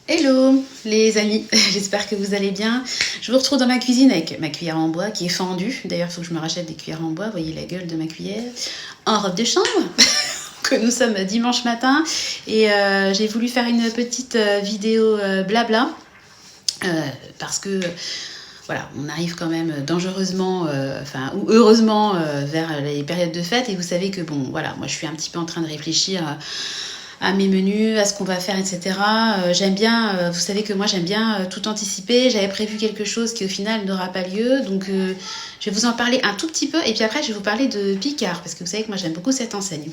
Hello les amis, j'espère que vous allez bien. Je vous retrouve dans ma cuisine avec ma cuillère en bois qui est fendue. D'ailleurs, il faut que je me rachète des cuillères en bois. Vous voyez la gueule de ma cuillère. En robe de chambre, que nous sommes dimanche matin. Et j'ai voulu faire une petite vidéo blabla. Parce que voilà, on arrive quand même dangereusement, ou heureusement, vers les périodes de fête. Et vous savez que bon, voilà, moi je suis un petit peu en train de réfléchir à mes menus, à ce qu'on va faire, etc. J'aime bien, vous savez que moi j'aime bien tout anticiper. J'avais prévu quelque chose qui au final n'aura pas lieu, donc je vais vous en parler un tout petit peu et puis après je vais vous parler de Picard parce que vous savez que moi j'aime beaucoup cette enseigne.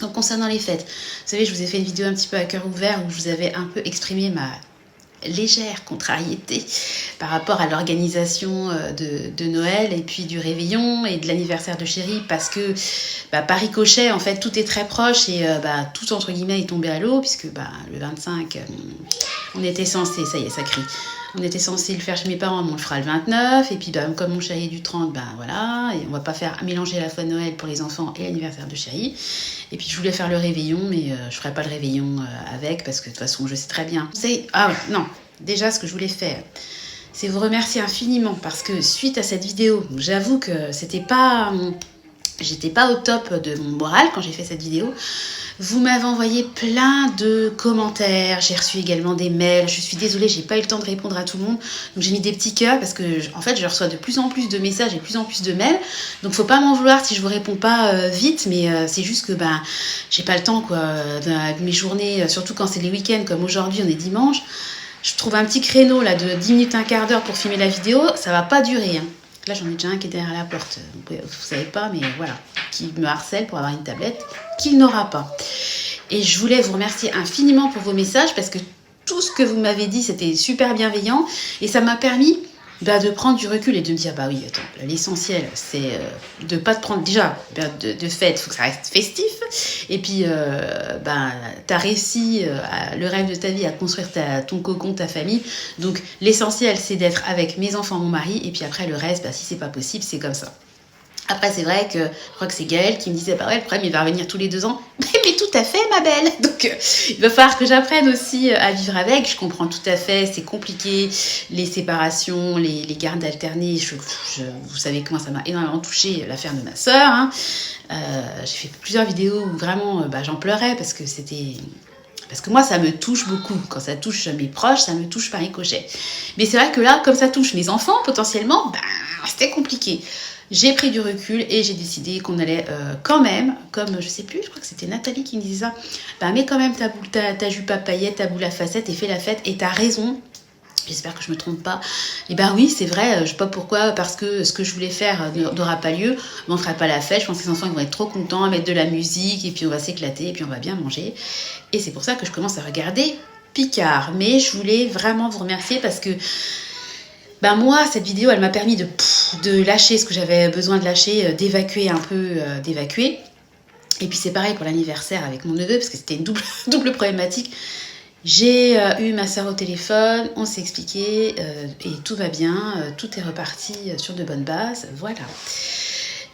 Donc concernant les fêtes, vous savez, je vous ai fait une vidéo un petit peu à cœur ouvert où je vous avais un peu exprimé ma légère contrariété par rapport à l'organisation de Noël et puis du réveillon et de l'anniversaire de chérie parce que par ricochet en fait tout est très proche et tout entre guillemets est tombé à l'eau puisque le 25 on était censé, ça y est ça crie, on était censé le faire chez mes parents mais on le fera le 29 et puis comme mon chéri est du 30 voilà, et on va pas faire mélanger à la fois Noël pour les enfants et l'anniversaire de chérie. Et puis je voulais faire le réveillon, mais je ferai pas le réveillon avec parce que de toute façon je sais très bien. Déjà ce que je voulais faire, c'est vous remercier infiniment parce que suite à cette vidéo, j'avoue que j'étais pas au top de mon moral quand j'ai fait cette vidéo. Vous m'avez envoyé plein de commentaires, j'ai reçu également des mails. Je suis désolée, j'ai pas eu le temps de répondre à tout le monde. Donc j'ai mis des petits cœurs parce que en fait, je reçois de plus en plus de messages et de plus en plus de mails. Donc faut pas m'en vouloir si je vous réponds pas vite, mais c'est juste que j'ai pas le temps quoi. De mes journées, surtout quand c'est les week-ends comme aujourd'hui, on est dimanche. Je trouve un petit créneau là de 10 minutes, un quart d'heure pour filmer la vidéo, ça va pas durer. Hein. Là, j'en ai déjà un qui est derrière la porte. Vous savez pas, mais voilà. Qui me harcèle pour avoir une tablette qu'il n'aura pas. Et je voulais vous remercier infiniment pour vos messages parce que tout ce que vous m'avez dit, c'était super bienveillant. Et ça m'a permis de prendre du recul et de me dire, oui, attends, l'essentiel, c'est de pas te prendre... Déjà, de fête, il faut que ça reste festif. Et puis, t'as réussi le rêve de ta vie à construire ton cocon, ta famille. Donc, l'essentiel, c'est d'être avec mes enfants, mon mari. Et puis après, le reste, si c'est pas possible, c'est comme ça. Après, c'est vrai que je crois que c'est Gaël qui me disait, le problème, il va revenir tous les 2 ans. Mais tout à fait, ma belle. Donc, il va falloir que j'apprenne aussi à vivre avec. Je comprends tout à fait, c'est compliqué. Les séparations, les gardes alternées. Vous savez comment ça m'a énormément touchée, l'affaire de ma sœur. Hein. J'ai fait plusieurs vidéos où vraiment, j'en pleurais parce que c'était... Parce que moi, ça me touche beaucoup. Quand ça touche mes proches, ça me touche par ricochet. Mais c'est vrai que là, comme ça touche mes enfants, potentiellement, c'était compliqué. J'ai pris du recul et j'ai décidé qu'on allait quand même, comme je sais plus, je crois que c'était Nathalie qui me disait ça, mets quand même ta jupe à paillettes, ta boule à facettes et fais la fête. Et t'as raison. J'espère que je me trompe pas. Et oui, c'est vrai, je sais pas pourquoi, parce que ce que je voulais faire n'aura pas lieu, mais on fera pas la fête. Je pense que les enfants ils vont être trop contents à mettre de la musique, et puis on va s'éclater, et puis on va bien manger. Et c'est pour ça que je commence à regarder Picard. Mais je voulais vraiment vous remercier parce que moi, cette vidéo, elle m'a permis de lâcher ce que j'avais besoin de lâcher, d'évacuer un peu, d'évacuer. Et puis c'est pareil pour l'anniversaire avec mon neveu, parce que c'était une double problématique. J'ai eu ma sœur au téléphone, on s'est expliqué et tout va bien, tout est reparti sur de bonnes bases, voilà.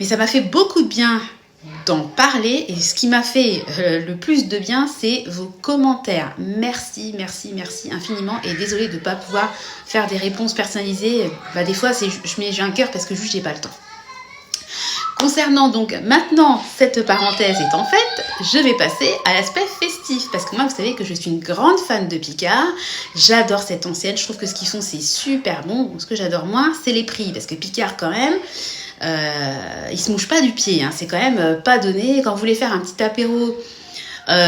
Mais ça m'a fait beaucoup de bien d'en parler et ce qui m'a fait le plus de bien, c'est vos commentaires. Merci infiniment et désolée de ne pas pouvoir faire des réponses personnalisées. Des fois, j'ai un cœur parce que juste j'ai pas le temps. Concernant donc maintenant cette parenthèse étant faite, je vais passer à l'aspect festif parce que moi vous savez que je suis une grande fan de Picard, j'adore cette enseigne, je trouve que ce qu'ils font c'est super bon. Ce que j'adore moins c'est les prix parce que Picard quand même il se mouche pas du pied, hein. C'est quand même pas donné. Quand vous voulez faire un petit apéro,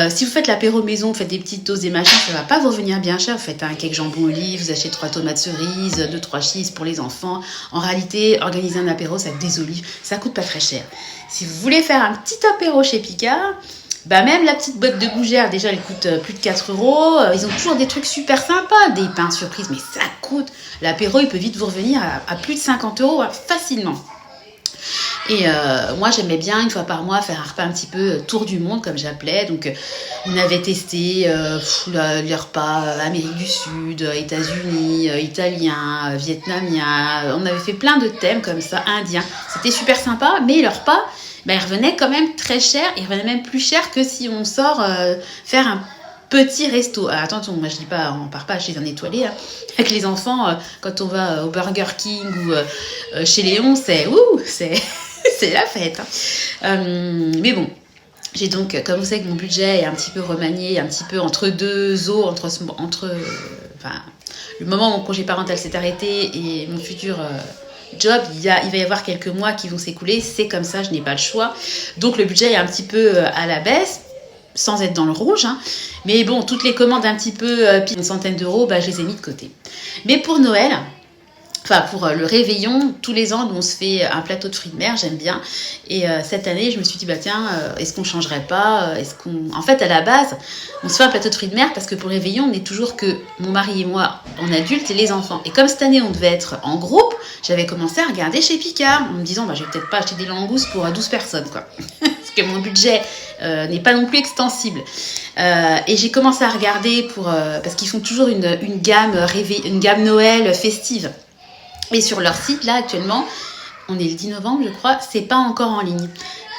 si vous faites l'apéro maison, vous faites des petites doses et machin, ça va pas vous revenir bien cher. Vous faites un cake jambon olive, vous achetez 3 tomates cerises, 2-3 cheese pour les enfants. En réalité, organiser un apéro, ça avec des olives, ça coûte pas très cher. Si vous voulez faire un petit apéro chez Picard, même la petite boîte de gougères, déjà elle coûte plus de 4 €. Ils ont toujours des trucs super sympas, des pains surprises, mais ça coûte. L'apéro, il peut vite vous revenir à plus de 50 € facilement. Et moi j'aimais bien une fois par mois faire un repas un petit peu tour du monde comme j'appelais. Donc on avait testé les repas Amérique du Sud, États-Unis, italien, vietnamien. On avait fait plein de thèmes comme ça, indien. C'était super sympa, mais le repas, ils revenaient quand même très cher. Ils revenaient même plus cher que si on sort faire un petit resto. Alors, attention, moi je dis pas, on part pas chez un étoilé. Hein. Avec les enfants, quand on va au Burger King ou chez Léon, c'est c'est la fête. Hein. Mais bon. J'ai donc, comme vous savez que mon budget est un petit peu remanié, un petit peu entre deux eaux, entre le moment où mon congé parental s'est arrêté et mon futur job, il va y avoir quelques mois qui vont s'écouler, c'est comme ça, je n'ai pas le choix. Donc le budget est un petit peu à la baisse, sans être dans le rouge, hein. Mais bon, toutes les commandes un petit peu, une centaine d'euros, je les ai mis de côté. Mais pour Noël... Enfin, pour le réveillon, tous les ans, on se fait un plateau de fruits de mer, j'aime bien. Et cette année, je me suis dit, tiens, est-ce qu'on changerait pas En fait, à la base, on se fait un plateau de fruits de mer parce que pour le réveillon, on n'est toujours que mon mari et moi, en adulte, et les enfants. Et comme cette année, on devait être en groupe, j'avais commencé à regarder chez Picard, en me disant, je vais peut-être pas acheter des langoustes pour 12 personnes, quoi. Parce que mon budget n'est pas non plus extensible. Et j'ai commencé à regarder parce qu'ils font toujours une gamme Noël festive. Et sur leur site, là, actuellement, on est le 10 novembre, je crois, c'est pas encore en ligne.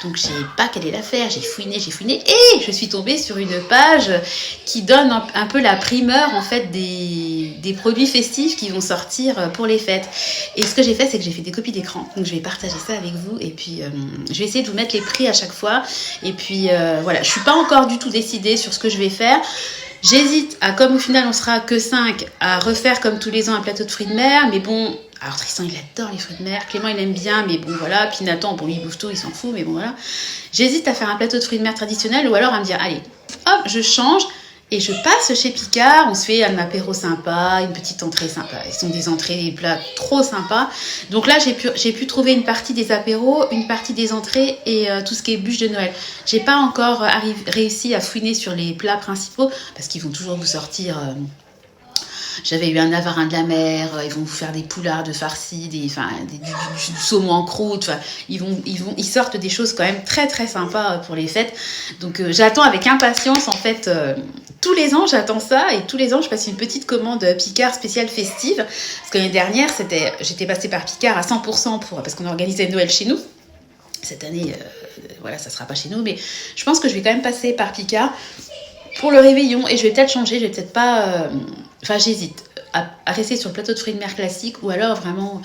Donc, je sais pas quelle est l'affaire, j'ai fouiné, et je suis tombée sur une page qui donne un peu la primeur, en fait, des produits festifs qui vont sortir pour les fêtes. Et ce que j'ai fait, c'est que j'ai fait des copies d'écran. Donc, je vais partager ça avec vous, et puis je vais essayer de vous mettre les prix à chaque fois. Et puis, voilà, je suis pas encore du tout décidée sur ce que je vais faire. J'hésite à, comme au final on sera que 5, à refaire comme tous les ans un plateau de fruits de mer, mais bon, alors Tristan il adore les fruits de mer, Clément il aime bien, mais bon voilà, puis Nathan, bon lui il bouffe tout, il s'en fout, mais bon voilà. J'hésite à faire un plateau de fruits de mer traditionnel ou alors à me dire, allez, hop, je change et je passe chez Picard, on se fait un apéro sympa, une petite entrée sympa. Ils sont des entrées, des plats trop sympas. Donc là, j'ai pu trouver une partie des apéros, une partie des entrées et tout ce qui est bûche de Noël. J'ai pas encore réussi à fouiner sur les plats principaux parce qu'ils vont toujours vous sortir... J'avais eu un avarin de la mer, ils vont vous faire des poulards de farcis, du saumon en croûte, ils sortent des choses quand même très très sympas pour les fêtes. Donc j'attends avec impatience en fait, tous les ans j'attends ça et tous les ans je passe une petite commande Picard spéciale festive. Parce que l'année dernière j'étais passée par Picard à 100% parce qu'on organisait Noël chez nous. Cette année, voilà, ça sera pas chez nous, mais je pense que je vais quand même passer par Picard pour le réveillon et je vais peut-être changer, je vais peut-être pas... j'hésite à rester sur le plateau de fruits de mer classique ou alors vraiment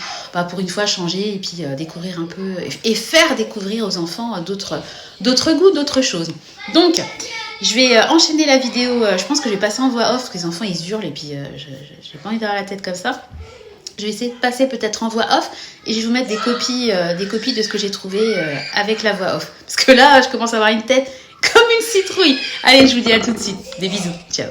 pour une fois changer et puis découvrir un peu et faire découvrir aux enfants d'autres goûts, d'autres choses. Donc, je vais enchaîner la vidéo, je pense que je vais passer en voix off parce que les enfants ils hurlent et puis j'ai pas envie d'avoir la tête comme ça. Je vais essayer de passer peut-être en voix off et je vais vous mettre des copies de ce que j'ai trouvé avec la voix off. Parce que là, je commence à avoir une tête comme une citrouille. Allez, je vous dis à tout de suite. Des bisous. Ciao.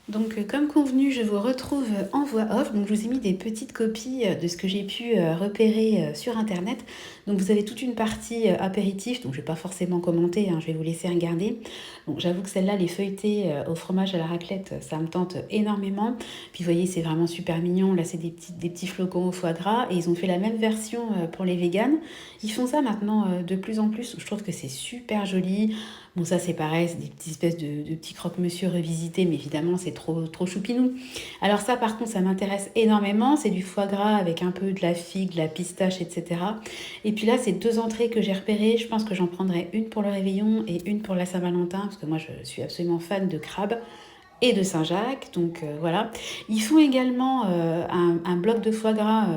Donc, comme convenu, je vous retrouve en voix off. Donc, je vous ai mis des petites copies de ce que j'ai pu repérer sur Internet. Donc, vous avez toute une partie apéritif. Donc, je ne vais pas forcément commenter, je vais vous laisser regarder. Donc, j'avoue que celle-là, les feuilletés au fromage à la raclette, ça me tente énormément. Puis, vous voyez, c'est vraiment super mignon. Là, c'est des petits flocons au foie gras. Et ils ont fait la même version pour les véganes. Ils font ça maintenant de plus en plus. Je trouve que c'est super joli. Bon, ça, c'est pareil, c'est des petites espèces de petits croque-monsieur revisités, mais évidemment, c'est trop choupinou. Alors ça, par contre, ça m'intéresse énormément. C'est du foie gras avec un peu de la figue, de la pistache, etc. Et puis là, c'est 2 entrées que j'ai repérées. Je pense que j'en prendrai une pour le réveillon et une pour la Saint-Valentin, parce que moi, je suis absolument fan de crabe et de Saint-Jacques. Donc voilà. Ils font également un bloc de foie gras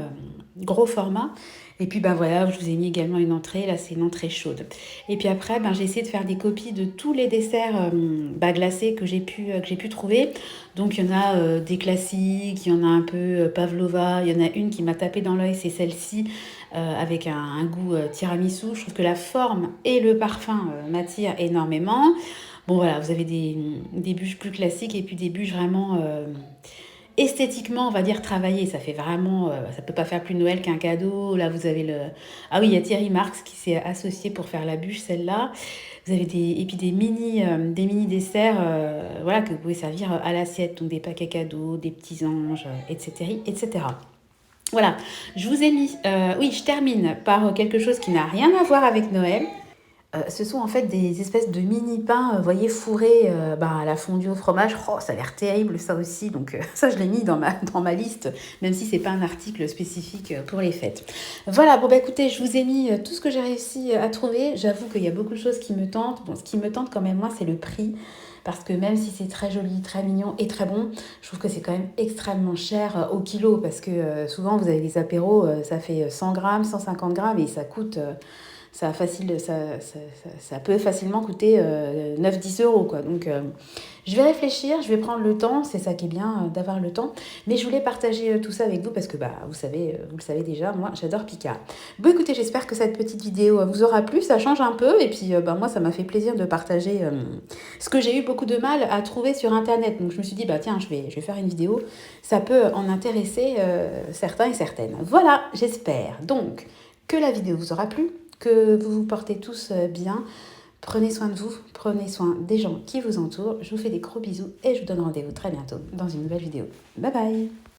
gros format. Et puis voilà, je vous ai mis également une entrée, là c'est une entrée chaude. Et puis après, j'ai essayé de faire des copies de tous les desserts glacés que j'ai pu trouver. Donc il y en a des classiques, il y en a un peu pavlova, il y en a une qui m'a tapé dans l'œil, c'est celle-ci, avec un goût tiramisu. Je trouve que la forme et le parfum m'attirent énormément. Bon voilà, vous avez des bûches plus classiques et puis des bûches vraiment... esthétiquement, on va dire travaillé, ça fait vraiment, ça peut pas faire plus Noël qu'un cadeau. Là, vous avez ah oui, il y a Thierry Marx qui s'est associé pour faire la bûche, celle-là. Vous avez des mini desserts, voilà, que vous pouvez servir à l'assiette, donc des paquets cadeaux, des petits anges, etc., etc. Voilà, je vous ai mis, oui, je termine par quelque chose qui n'a rien à voir avec Noël. Ce sont en fait des espèces de mini-pains, vous voyez, fourrés à la fondue au fromage. Oh, ça a l'air terrible, ça aussi. Donc ça, je l'ai mis dans ma liste, même si c'est pas un article spécifique pour les fêtes. Voilà, bon écoutez, je vous ai mis tout ce que j'ai réussi à trouver. J'avoue qu'il y a beaucoup de choses qui me tentent. Bon, ce qui me tente quand même, moi, c'est le prix. parce que même si c'est très joli, très mignon et très bon, je trouve que c'est quand même extrêmement cher au kilo, parce que souvent vous avez des apéros, ça fait 100 grammes, 150 grammes et ça coûte... ça peut facilement coûter 9-10 euros, quoi. Donc, je vais réfléchir, je vais prendre le temps, c'est ça qui est bien d'avoir le temps. Mais je voulais partager tout ça avec vous parce que, bah, vous savez, vous le savez déjà, moi, j'adore Picard. Bon, écoutez, j'espère que cette petite vidéo vous aura plu, ça change un peu. Et puis, bah, moi, ça m'a fait plaisir de partager ce que j'ai eu beaucoup de mal à trouver sur Internet. Donc, je me suis dit, bah, tiens, je vais faire une vidéo. Ça peut en intéresser certains et certaines. Voilà, j'espère. Donc, que la vidéo vous aura plu, que vous vous portez tous bien. Prenez soin de vous, prenez soin des gens qui vous entourent. Je vous fais des gros bisous et je vous donne rendez-vous très bientôt dans une nouvelle vidéo. Bye bye!